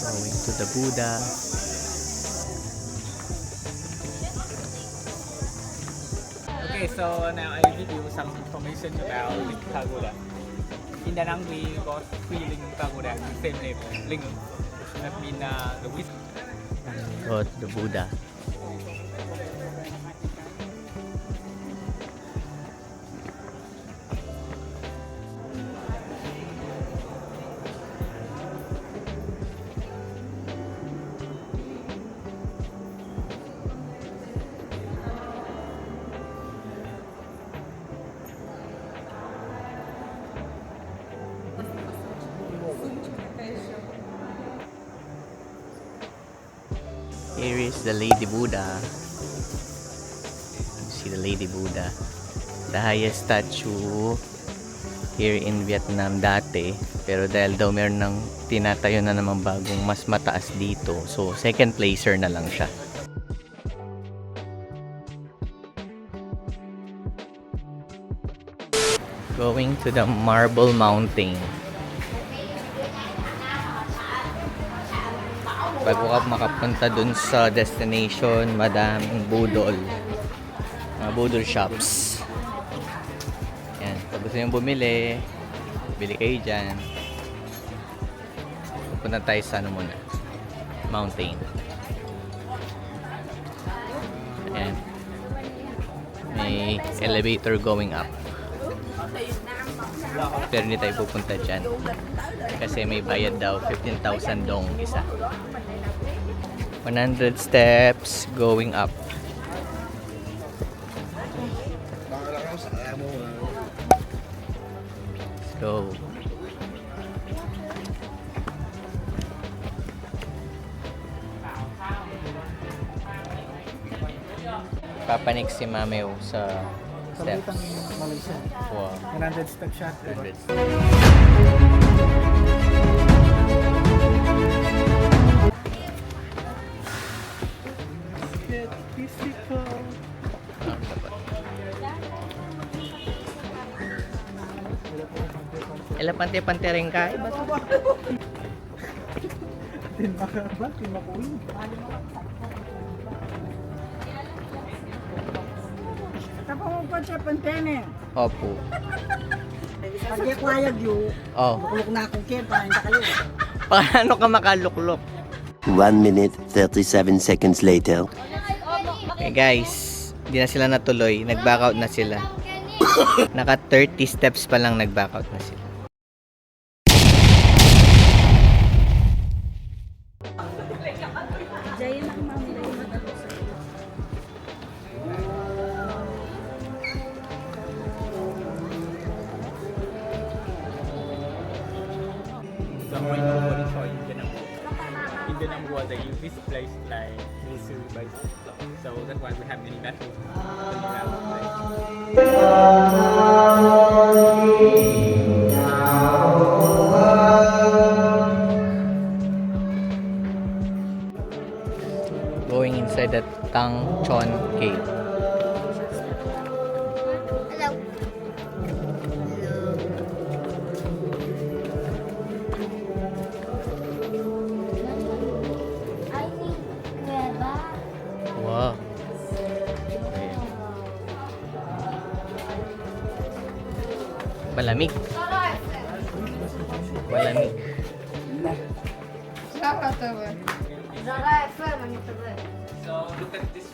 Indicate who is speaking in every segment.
Speaker 1: Going to the Buddha.
Speaker 2: Okay, so now I give you some information about Ling Pagoda. In Da Nang, we got 3 Ling Pagoda, same name, Ling. That means the wisdom.
Speaker 1: Go to the Buddha. Here is the Lady Buddha. You see the Lady Buddha. The highest statue here in Vietnam dati. Pero dahil daw meron ng tinatayo na namang bagong mas mataas dito. So second placer na lang siya. Going to the Marble Mountain. Bago ka makapunta dun sa destination, madaming budol. Mga budol shops. Yan. Pag gusto nyo bumili, bili kayo dyan. Punta tayo sa ano muna, mountain. Ayan. May elevator going up. Pero hindi tayo pupunta dyan. Kasi may bayad daw, 15,000 dong isa. 100 steps going up. Let's go. Papanik si Mameo sa steps.
Speaker 2: Malaysia.
Speaker 1: Wow.
Speaker 2: 100 step shot.
Speaker 1: 100 steps. Elepante-pante rin ka. Iba to.
Speaker 2: Tinmakaba, tinmakuin.
Speaker 3: Tapos mo pa siya pantene.
Speaker 1: Opo.
Speaker 3: Pag ikwayag yun,
Speaker 1: Oh.
Speaker 3: bukulok na akong kaya, paano kayo?
Speaker 1: Paano ka makaluklok?
Speaker 4: 1 minute, 37 seconds later.
Speaker 1: Okay guys, hindi na sila natuloy. Nag-back out na sila. Naka 30 steps pa lang nag-back out na sila.
Speaker 3: Diyan ang mamila yung
Speaker 2: So when you go to Choi, in the number was they use this place like military base. So that's why we have many battles.
Speaker 1: Going inside the Tang Chon Cave. Wow. Ayan. Malamig. Malamig.
Speaker 2: So look at this.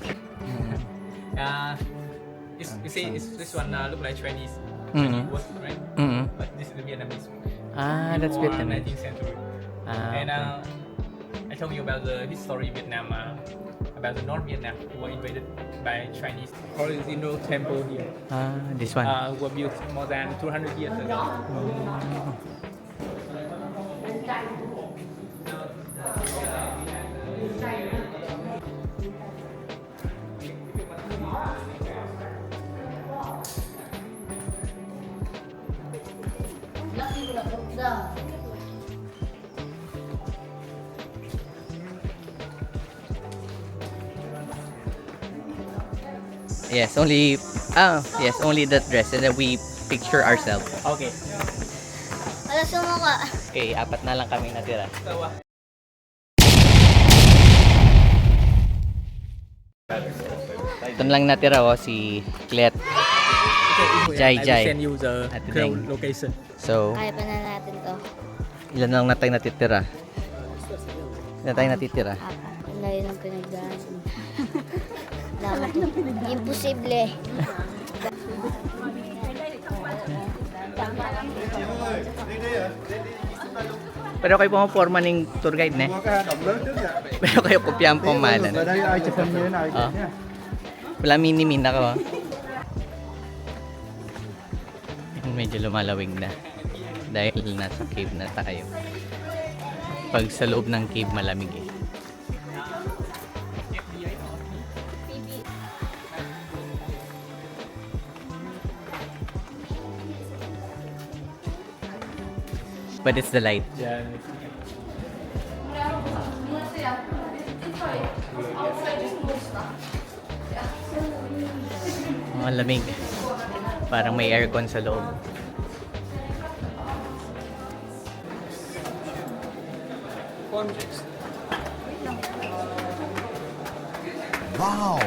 Speaker 2: You see, this one look like Chinese.
Speaker 1: Mhm.
Speaker 2: Was right?
Speaker 1: Mm-hmm.
Speaker 2: But this is the Vietnamese one.
Speaker 1: Ah, that's
Speaker 2: Before
Speaker 1: Vietnamese.
Speaker 2: 19th century.
Speaker 1: Ah,
Speaker 2: And
Speaker 1: okay.
Speaker 2: I told you about the history of Vietnam, about the North Vietnam who were invaded by Chinese. Original temple here
Speaker 1: Ah, this one.
Speaker 2: were built more than 200 years ago.
Speaker 1: Yes, only that dress and then we picture ourselves.
Speaker 2: Okay.
Speaker 5: Wala sumuka.
Speaker 1: Okay, 4 na lang kami natira.
Speaker 2: So,
Speaker 1: Ito na lang natira si Clet. Jai,
Speaker 2: I will
Speaker 1: Jai.
Speaker 2: send you the
Speaker 1: At the
Speaker 2: cloud
Speaker 1: thing.
Speaker 2: location.
Speaker 1: So,
Speaker 5: Kaya pa na natin to.
Speaker 1: ilan na lang na tayo natitira? Ilan tayo natitira?
Speaker 5: Apat. Ang layo ng pinagdaanan. Dami. Imposible.
Speaker 1: Pero kayo pumaporma ng tour guide, ne? Pero kayo kopya ang pamalan. Oh. Wala mini-min na ka ba? Medyo lumalawig na. Dahil nasa cave na tayo. Pag sa loob ng cave, malamig eh. But it's the light.
Speaker 2: Yeah.
Speaker 1: Malamig. Parang may aircon sa loob.
Speaker 6: Wow!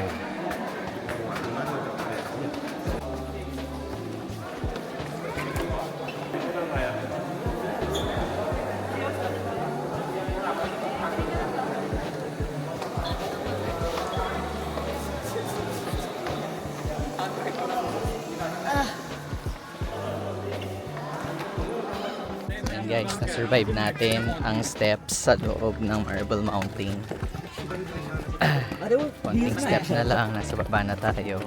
Speaker 1: Ayan guys, na-survive natin ang steps sa loob ng Marble Mountain. Konting steps na lang, nasa baba na tayo.